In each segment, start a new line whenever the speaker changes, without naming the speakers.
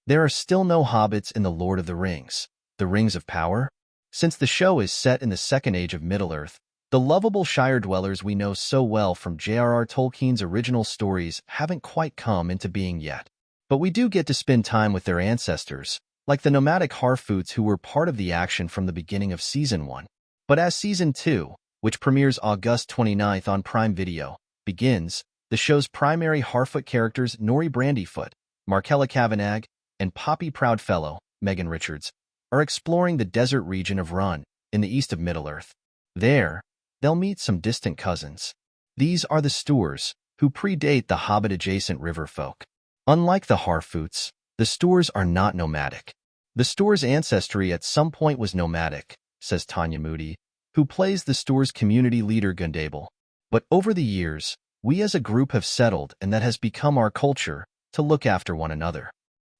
There are still no hobbits in The Lord of the Rings, the Rings of Power. Since the show is set in the Second Age of Middle-earth, the lovable Shire dwellers we know so well from J.R.R. Tolkien's original stories haven't quite come into being yet. But we do get to spend time with their ancestors, like the nomadic Harfoots who were part of the action from the beginning of Season 1. But as Season 2, which premieres August 29th on Prime Video, begins, the show's primary Harfoot characters Nori Brandyfoot, Markella Kavanagh, and Poppy Proudfellow, Megan Richards, are exploring the desert region of Run, in the east of Middle-earth. There, they'll meet some distant cousins. These are the stoors, who predate the Hobbit-adjacent river folk. Unlike the Harfoots, the stoors are not nomadic. The stoors' ancestry at some point was nomadic, says Tanya Moody, who plays the store's community leader Gundable. But over the years, we as a group have settled, and that has become our culture, to look after one another.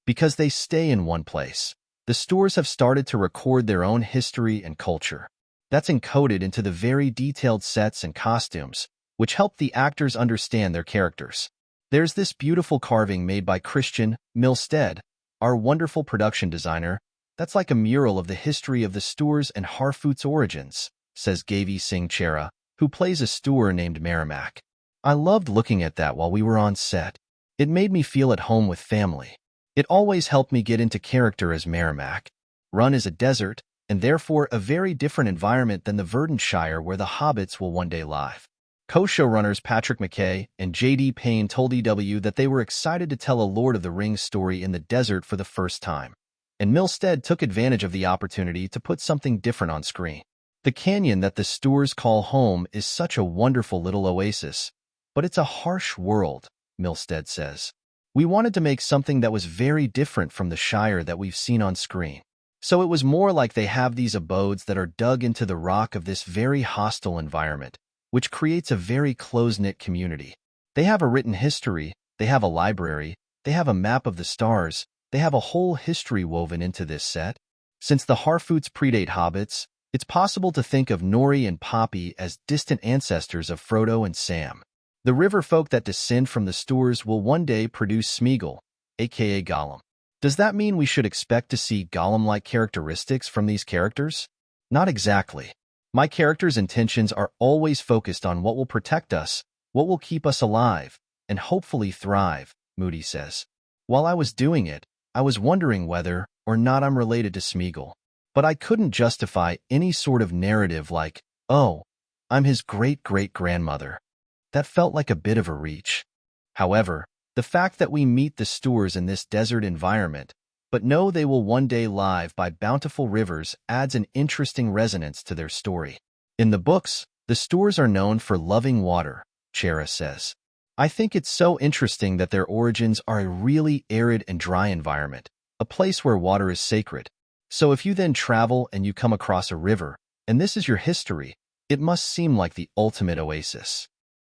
Because they stay in one place, the stoors have started to record their own history and culture. That's encoded into the very detailed sets and costumes, which help the actors understand their characters. There's this beautiful carving made by Christian Milstead, our wonderful production designer, that's like a mural of the history of the stoors and Harfoot's origins, says Gavi Singh Chera, who plays a stoor named Merrimack. I loved looking at that while we were on set. It made me feel at home with family. It always helped me get into character as Merrimack. Run is a desert, and therefore a very different environment than the Verdant Shire where the hobbits will one day live. Co-showrunners Patrick McKay and J.D. Payne told EW that they were excited to tell a Lord of the Rings story in the desert for the first time, and Milstead took advantage of the opportunity to put something different on screen. The canyon that the stoors call home is such a wonderful little oasis, but it's a harsh world, Milstead says. We wanted to make something that was very different from the Shire that we've seen on screen. So it was more like they have these abodes that are dug into the rock of this very hostile environment, which creates a very close-knit community. They have a written history, they have a library, they have a map of the stars, they have a whole history woven into this set. Since the Harfoots predate hobbits, it's possible to think of Nori and Poppy as distant ancestors of Frodo and Sam. The river folk that descend from the stoors will one day produce Smeagol, aka Gollum. Does that mean we should expect to see Gollum-like characteristics from these characters? Not exactly. My character's intentions are always focused on what will protect us, what will keep us alive, and hopefully thrive, Moody says. While I was doing it, I was wondering whether or not I'm related to Smeagol. But I couldn't justify any sort of narrative like, oh, I'm his great-great-grandmother. That felt like a bit of a reach. However, the fact that we meet the stoors in this desert environment, but know they will one day live by bountiful rivers adds an interesting resonance to their story. In the books, the stoors are known for loving water, Chera says. I think it's so interesting that their origins are a really arid and dry environment, a place where water is sacred. So if you then travel and you come across a river, and this is your history, it must seem like the ultimate oasis.